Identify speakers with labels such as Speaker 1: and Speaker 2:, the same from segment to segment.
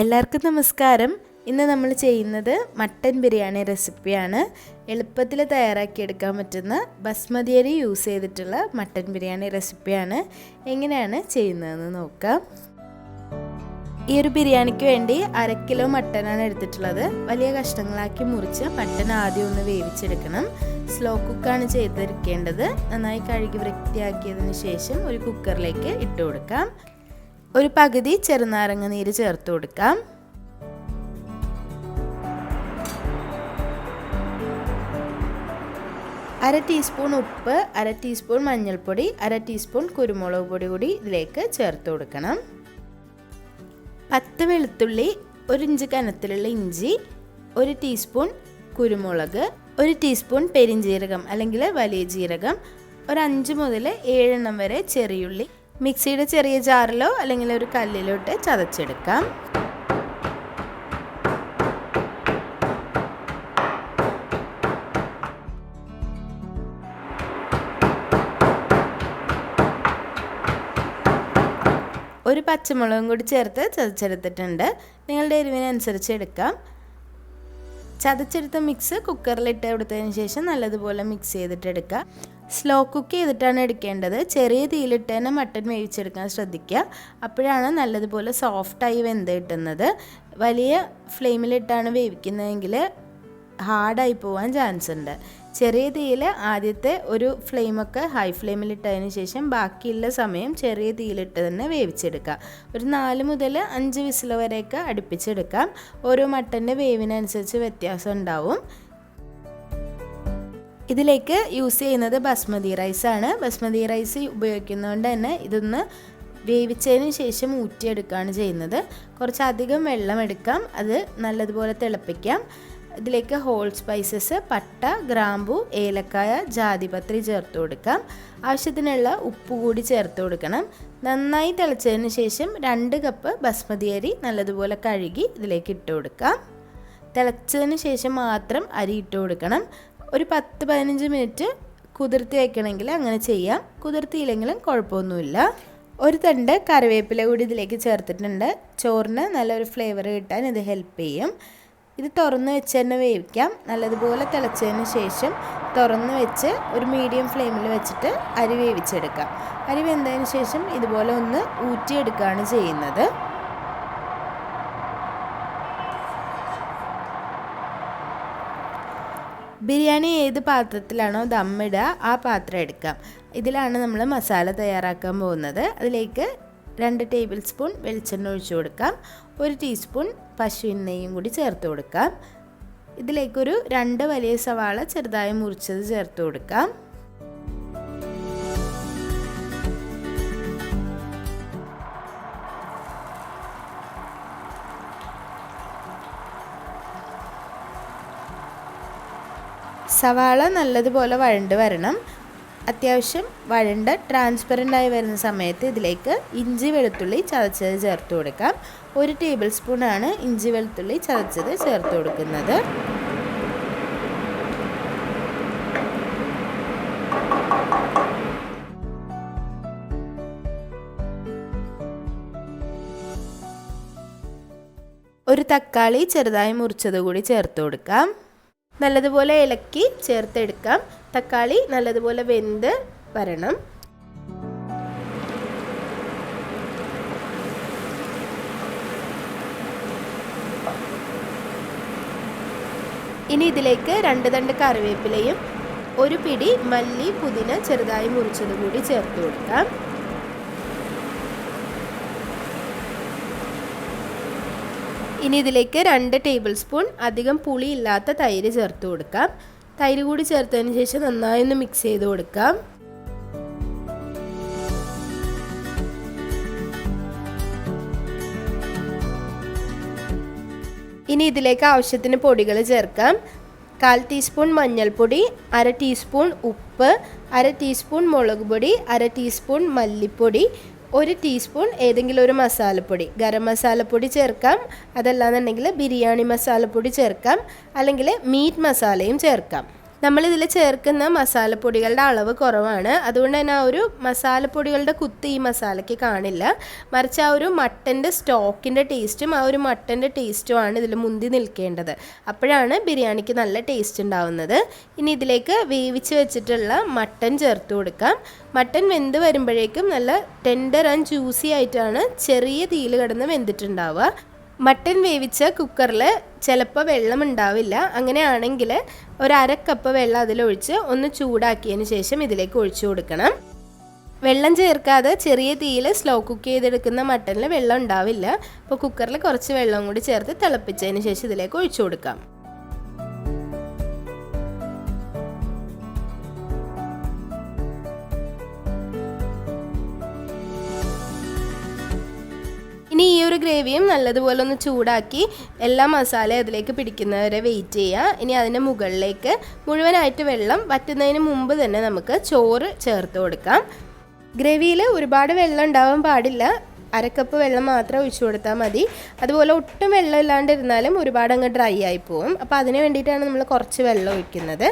Speaker 1: എല്ലാവർക്കും നമസ്കാരം. ഇന്ന് നമ്മൾ ചെയ്യുന്നത് മട്ടൻ ബിരിയാണി റെസിപ്പിയാണ്. എളുപ്പത്തിൽ തയ്യാറാക്കിയെടുക്കാൻ പറ്റുന്ന ബസ്മതി അരി യൂസ് ചെയ്തിട്ടുള്ള മട്ടൻ ബിരിയാണി റെസിപ്പിയാണ്. എങ്ങനെയാണ് ചെയ്യുന്നതെന്ന് നോക്കാം. ഈ ഒരു ബിരിയാണിക്ക് വേണ്ടി 1/2 കിലോ മട്ടനാണ് എടുത്തിട്ടുള്ളത്. വലിയ കഷ്ണങ്ങളാക്കി മുറിച്ച് മട്ടൻ ആദ്യം ഒന്ന് വേവിച്ചെടുക്കണം. സ്ലോ കുക്കാണ് ചെയ്തെടുക്കേണ്ടത്. നന്നായി കഴുകി വൃത്തിയാക്കിയതിന് ശേഷം ഒരു കുക്കറിലേക്ക് ഇട്ട് കൊടുക്കാം. ഒരു പകുതി ചെറുനാരങ്ങ നീര് ചേർത്ത് കൊടുക്കാം. അര ടീസ്പൂൺ ഉപ്പ്, 1/2 ടീസ്പൂൺ മഞ്ഞൾപ്പൊടി, 1/2 ടീസ്പൂൺ കുരുമുളക് പൊടി കൂടി ഇതിലേക്ക് ചേർത്ത് കൊടുക്കണം. 10 വെളുത്തുള്ളി, 1 ഇഞ്ച് കനത്തിലുള്ള ഇഞ്ചി, 1 ടീസ്പൂൺ കുരുമുളക്, 1 ടീസ്പൂൺ പെരിഞ്ജീരകം അല്ലെങ്കിൽ വലിയ ജീരകം, ഒരു 5 മുതൽ 7 എണ്ണം വരെ ചെറിയുള്ളി മിക്സിയുടെ ചെറിയ ജാറിലോ അല്ലെങ്കിൽ ഒരു കല്ലിലോ ഇട്ട് ചതച്ചെടുക്കാം. ഒരു പച്ചമുളകും കൂടി ചേർത്ത് ചതച്ചെടുത്തിട്ടുണ്ട്. നിങ്ങളുടെ എരിവിനനുസരിച്ച് എടുക്കാം. ചതച്ചെടുത്ത മിക്സ് കുക്കറിലിട്ട് എടുത്തതിന് ശേഷം നല്ലതുപോലെ മിക്സ് ചെയ്തിട്ടെടുക്കുക. സ്ലോ കുക്ക് ചെയ്തിട്ടാണ് എടുക്കേണ്ടത്. ചെറിയ തീയിലിട്ട് തന്നെ മട്ടൻ വേവിച്ചെടുക്കാൻ ശ്രദ്ധിക്കുക. അപ്പോഴാണ് നല്ലതുപോലെ സോഫ്റ്റായി വെന്ത് കിട്ടുന്നത്. വലിയ ഫ്ലെയിമിലിട്ടാണ് വേവിക്കുന്നതെങ്കിൽ ഹാർഡായി പോകാൻ ചാൻസ് ഉണ്ട്. ചെറിയ തീയിൽ ആദ്യത്തെ ഒരു ഫ്ലെയിമൊക്കെ ഹൈ ഫ്ലെയിമിലിട്ടതിന് ശേഷം ബാക്കിയുള്ള സമയം ചെറിയ തീയിലിട്ട് തന്നെ വേവിച്ചെടുക്കുക. ഒരു 4 മുതൽ 5 വിസിൽ വരെയൊക്കെ അടുപ്പിച്ചെടുക്കാം. ഓരോ മട്ടൻ്റെ വേവിനനുസരിച്ച് വ്യത്യാസം ഉണ്ടാവും. ഇതിലേക്ക് യൂസ് ചെയ്യുന്നത് ബസ്മതി റൈസാണ്. ബസ്മതി റൈസ് ഉപയോഗിക്കുന്നതുകൊണ്ട് തന്നെ ഇതൊന്ന് വേവിച്ചതിന് ശേഷം ഊറ്റിയെടുക്കുകയാണ് ചെയ്യുന്നത്. കുറച്ചധികം വെള്ളം എടുക്കാം. അത് നല്ലതുപോലെ തിളപ്പിക്കാം. ഇതിലേക്ക് ഹോൾ സ്പൈസസ് പട്ട, ഗ്രാമ്പു, ഏലക്കായ, ജാതിപത്രി ചേർത്ത് കൊടുക്കാം. ആവശ്യത്തിനുള്ള ഉപ്പ് കൂടി ചേർത്ത് കൊടുക്കണം. നന്നായി തിളച്ചതിന് ശേഷം 2 കപ്പ് ബസ്മതി അരി നല്ലതുപോലെ കഴുകി ഇതിലേക്ക് ഇട്ട് കൊടുക്കാം. തിളച്ചതിന് ശേഷം മാത്രം അരി ഇട്ട് കൊടുക്കണം. ഒരു 10-15 മിനിറ്റ് കുതിർത്തി വയ്ക്കണമെങ്കിൽ അങ്ങനെ ചെയ്യാം. കുതിർത്തിയില്ലെങ്കിലും കുഴപ്പമൊന്നുമില്ല. ഒരു തണ്ട് കറിവേപ്പില കൂടി ഇതിലേക്ക് ചേർത്തിട്ടുണ്ട്. ചോറിന് നല്ലൊരു ഫ്ലേവർ കിട്ടാൻ ഇത് ഹെൽപ്പ് ചെയ്യും. ഇത് തുറന്ന് വെച്ച് തന്നെ വേവിക്കാം. നല്ലതുപോലെ തിളച്ചതിന് ശേഷം തുറന്ന് വെച്ച് ഒരു മീഡിയം ഫ്ലെയിമിൽ വെച്ചിട്ട് അരി വേവിച്ചെടുക്കാം. അരി വെന്തതിന് ശേഷം ഇതുപോലെ ഒന്ന് ഊറ്റിയെടുക്കുകയാണ് ചെയ്യുന്നത്. ബിരിയാണി ഏത് പാത്രത്തിലാണോ ദമ്മിടുക ആ പാത്രം എടുക്കാം. ഇതിലാണ് നമ്മൾ മസാല തയ്യാറാക്കാൻ പോകുന്നത്. അതിലേക്ക് 2 ടേബിൾ സ്പൂൺ വെളിച്ചെണ്ണ ഒഴിച്ചു കൊടുക്കാം. 1 ടീസ്പൂൺ പശുവിൻ നെയ്യും കൂടി ചേർത്ത് കൊടുക്കാം. ഇതിലേക്കൊരു 2 വലിയ സവാള ചെറുതായി മുറിച്ചത് ചേർത്ത് കൊടുക്കാം. സവാള നല്ലതുപോലെ വഴണ്ട് വരണം. അത്യാവശ്യം വഴണ്ട് ട്രാൻസ്പെറൻ്റായി വരുന്ന സമയത്ത് ഇതിലേക്ക് ഇഞ്ചി വെളുത്തുള്ളി ചതച്ചത് ചേർത്ത് കൊടുക്കാം. 1 ടേബിൾ സ്പൂണാണ് ഇഞ്ചി വെളുത്തുള്ളി ചതച്ചത് ചേർത്ത് കൊടുക്കുന്നത്. ഒരു തക്കാളി ചെറുതായി മുറിച്ചത് കൂടി ചേർത്ത് കൊടുക്കാം. നല്ലതുപോലെ ഇളക്കി ചേർത്തെടുക്കാം. തക്കാളി നല്ലതുപോലെ വെന്ത് വരണം. ഇനി ഇതിലേക്ക് 2 തണ്ട് കറിവേപ്പിലയും 1 പിടി മല്ലി പുതിന ചെറുതായി മുറിച്ചത് കൂടി ചേർത്ത് കൊടുക്കാം. ഇനി ഇതിലേക്ക് 2 ടേബിൾ സ്പൂൺ അധികം പുളിയില്ലാത്ത തൈര് ചേർത്ത് കൊടുക്കാം. തൈര് കൂടി ചേർത്തതിന് ശേഷം നന്നായി ഒന്ന് മിക്സ് ചെയ്ത് കൊടുക്കാം. ഇനി ഇതിലേക്ക് ആവശ്യത്തിന് പൊടികൾ ചേർക്കാം. 1/4 ടീസ്പൂൺ മഞ്ഞൾപ്പൊടി, 1/2 ടീസ്പൂൺ ഉപ്പ്, 1/2 ടീസ്പൂൺ മുളക് പൊടി, 1/2 ടീസ്പൂൺ മല്ലിപ്പൊടി, 1 ടീസ്പൂൺ ഏതെങ്കിലും ഒരു മസാലപ്പൊടി, ഗരം മസാലപ്പൊടി ചേർക്കാം. അതല്ലാന്നുണ്ടെങ്കിൽ ബിരിയാണി മസാലപ്പൊടി ചേർക്കാം. അല്ലെങ്കിൽ മീറ്റ് മസാലയും ചേർക്കാം. നമ്മളിതിൽ ചേർക്കുന്ന മസാലപ്പൊടികളുടെ അളവ് കുറവാണ്. അതുകൊണ്ട് തന്നെ ആ ഒരു മസാലപ്പൊടികളുടെ കുത്ത് ഈ മസാലയ്ക്ക് കാണില്ല. മറിച്ച് ആ ഒരു മട്ടൻ്റെ സ്റ്റോക്കിൻ്റെ ടേസ്റ്റും ആ ഒരു മട്ടൻ്റെ ടേസ്റ്റുമാണ് ഇതിൽ മുന്തി നിൽക്കേണ്ടത്. അപ്പോഴാണ് ബിരിയാണിക്ക് നല്ല ടേസ്റ്റ് ഉണ്ടാവുന്നത്. ഇനി ഇതിലേക്ക് വേവിച്ച് വെച്ചിട്ടുള്ള മട്ടൻ ചേർത്ത് കൊടുക്കാം. മട്ടൻ വെന്ത് വരുമ്പോഴേക്കും നല്ല ടെൻഡർ ആൻഡ് ജ്യൂസി ആയിട്ടാണ് ചെറിയ തീയിൽ കിടന്ന് വെന്തിട്ടുണ്ടാവുക. മട്ടൻ വേവിച്ച കുക്കറിൽ ചിലപ്പോൾ വെള്ളം ഉണ്ടാവില്ല. അങ്ങനെയാണെങ്കിൽ ഒരു 1/2 കപ്പ് വെള്ളം അതിലൊഴിച്ച് ഒന്ന് ചൂടാക്കിയതിന് ശേഷം ഇതിലേക്ക് ഒഴിച്ചു കൊടുക്കണം. വെള്ളം ചേർക്കാതെ ചെറിയ തീയിൽ സ്ലോ കുക്ക് ചെയ്തെടുക്കുന്ന മട്ടനിൽ വെള്ളം ഉണ്ടാവില്ല. അപ്പോൾ കുക്കറിൽ കുറച്ച് വെള്ളം കൂടി ചേർത്ത് തിളപ്പിച്ചതിന് ശേഷം ഇതിലേക്ക് ഒഴിച്ചു കൊടുക്കാം. ഇനി ഈ ഒരു ഗ്രേവിയും നല്ലതുപോലെ ഒന്ന് ചൂടാക്കി എല്ലാ മസാലയും അതിലേക്ക് പിടിക്കുന്നവരെ വെയിറ്റ് ചെയ്യുക. ഇനി അതിൻ്റെ മുകളിലേക്ക് മുഴുവനായിട്ട് വെള്ളം വറ്റുന്നതിന് മുമ്പ് തന്നെ നമുക്ക് ചോറ് ചേർത്ത് കൊടുക്കാം. ഗ്രേവിയിൽ ഒരുപാട് വെള്ളം ഉണ്ടാവാൻ പാടില്ല. 1/2 കപ്പ് വെള്ളം മാത്രം ഒഴിച്ചു കൊടുത്താൽ മതി. അതുപോലെ ഒട്ടും വെള്ളം ഇല്ലാണ്ടിരുന്നാലും ഒരുപാട് അങ്ങ് ഡ്രൈ ആയി പോകും. അപ്പോൾ അതിന് വേണ്ടിയിട്ടാണ് നമ്മൾ കുറച്ച് വെള്ളം ഒഴിക്കുന്നത്.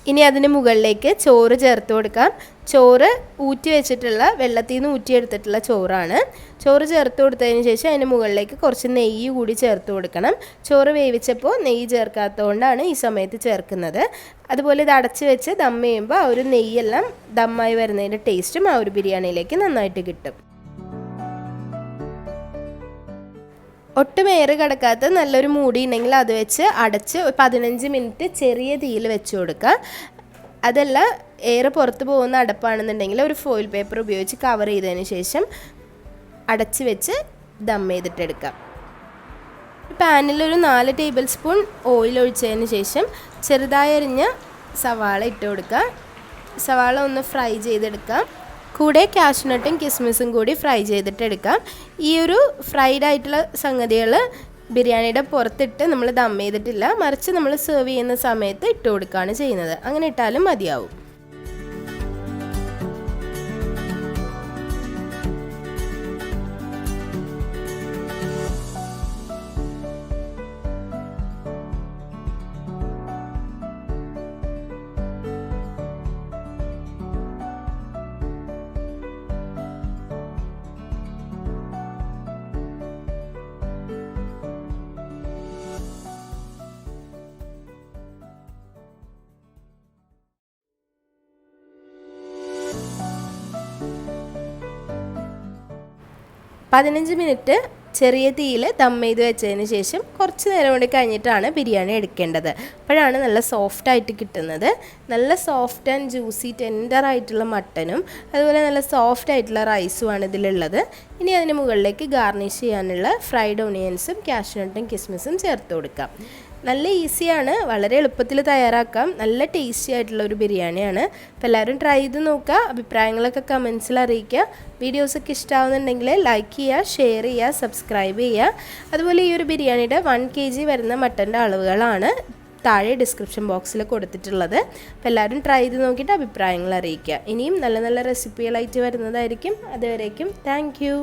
Speaker 1: ഇനി അതിന് മുകളിലേക്ക് ചോറ് ചേർത്ത് കൊടുക്കാം. ചോറ് ഊറ്റി വെച്ചിട്ടുള്ള വെള്ളത്തിൽ നിന്ന് ഊറ്റിയെടുത്തിട്ടുള്ള ചോറാണ്. ചോറ് ചേർത്ത് കൊടുത്തതിന് ശേഷം അതിന് മുകളിലേക്ക് കുറച്ച് നെയ്യ് കൂടി ചേർത്ത് കൊടുക്കണം. ചോറ് വേവിച്ചപ്പോൾ നെയ്യ് ചേർക്കാത്തതുകൊണ്ടാണ് ഈ സമയത്ത് ചേർക്കുന്നത്. അതുപോലെ ഇത് അടച്ച് വെച്ച് ദം ചെയ്യുമ്പോൾ ആ ഒരു നെയ്യെല്ലാം ദമ്മായി വരുന്നതിൻ്റെ ടേസ്റ്റും ആ ഒരു ബിരിയാണിയിലേക്ക് നന്നായിട്ട് കിട്ടും. ഒട്ടും ഏറ് കിടക്കാത്ത നല്ലൊരു മൂടി ഉണ്ടെങ്കിൽ അത് വെച്ച് അടച്ച് 15 മിനിറ്റ് ചെറിയ തീയിൽ വെച്ച് കൊടുക്കുക. അതല്ല ഏറ് പുറത്ത് പോകുന്ന അടപ്പാണെന്നുണ്ടെങ്കിൽ ഒരു ഫോയിൽ പേപ്പർ ഉപയോഗിച്ച് കവർ ചെയ്തതിന് ശേഷം അടച്ച് വെച്ച് ദം ചെയ്തിട്ടെടുക്കാം. പാനിലൊരു 4 ടേബിൾ സ്പൂൺ ഓയിൽ ഒഴിച്ചതിന് ശേഷം ചെറുതായി അരിഞ്ഞ സവാള ഇട്ട് കൊടുക്കുക. സവാള ഒന്ന് ഫ്രൈ ചെയ്തെടുക്കാം. കൂടെ കാഷ്നട്ടും കിസ്മിസും കൂടി ഫ്രൈ ചെയ്തിട്ടെടുക്കാം. ഈ ഒരു ഫ്രൈഡ് ആയിട്ടുള്ള സംഗതികൾ ബിരിയാണിയുടെ പുറത്തിട്ട് നമ്മൾ ദം ചെയ്തിട്ടില്ല, മറിച്ച് നമ്മൾ സെർവ് ചെയ്യുന്ന സമയത്ത് ഇട്ട് കൊടുക്കുകയാണ് ചെയ്യുന്നത്. അങ്ങനെ ഇട്ടാലും മതിയാവും. പതിനഞ്ച് മിനിറ്റ് ചെറിയ തീയിൽ ദം ചെയ്ത് വെച്ചതിന് ശേഷം കുറച്ച് നേരം കൂടി കഴിഞ്ഞിട്ടാണ് ബിരിയാണി എടുക്കേണ്ടത്. അപ്പോഴാണ് നല്ല സോഫ്റ്റായിട്ട് കിട്ടുന്നത്. നല്ല സോഫ്റ്റ് ആൻഡ് ജ്യൂസി ടെൻഡറായിട്ടുള്ള മട്ടനും അതുപോലെ നല്ല സോഫ്റ്റ് ആയിട്ടുള്ള റൈസുമാണ് ഇതിലുള്ളത്. ഇനി അതിന് മുകളിലേക്ക് ഗാർണിഷ് ചെയ്യാനുള്ള ഫ്രൈഡ് ഓണിയൻസും കാഷ്നട്ടും കിസ്മിസും ചേർത്ത് കൊടുക്കാം. നല്ല ഈസിയാണ്, വളരെ എളുപ്പത്തിൽ തയ്യാറാക്കാം. നല്ല ടേസ്റ്റി ആയിട്ടുള്ള ഒരു ബിരിയാണിയാണ്. അപ്പോൾ എല്ലാവരും ട്രൈ ചെയ്ത് നോക്കുക. അഭിപ്രായങ്ങളൊക്കെ കമൻസിൽ അറിയിക്കുക. വീഡിയോസൊക്കെ ഇഷ്ടമാവുന്നുണ്ടെങ്കിൽ ലൈക്ക് ചെയ്യുക, ഷെയർ ചെയ്യുക, സബ്സ്ക്രൈബ് ചെയ്യുക. അതുപോലെ ഈ ഒരു ബിരിയാണിയുടെ 1 kg വരുന്ന മട്ടൻ്റെ അളവുകളാണ് താഴെ ഡിസ്ക്രിപ്ഷൻ ബോക്സിൽ കൊടുത്തിട്ടുള്ളത്. അപ്പോൾ എല്ലാവരും ട്രൈ ചെയ്ത് നോക്കിയിട്ട് അഭിപ്രായങ്ങൾ അറിയിക്കുക. ഇനിയും നല്ല നല്ല റെസിപ്പികളായിട്ട് വരുന്നതായിരിക്കും. അതുവരേക്കും താങ്ക് യു.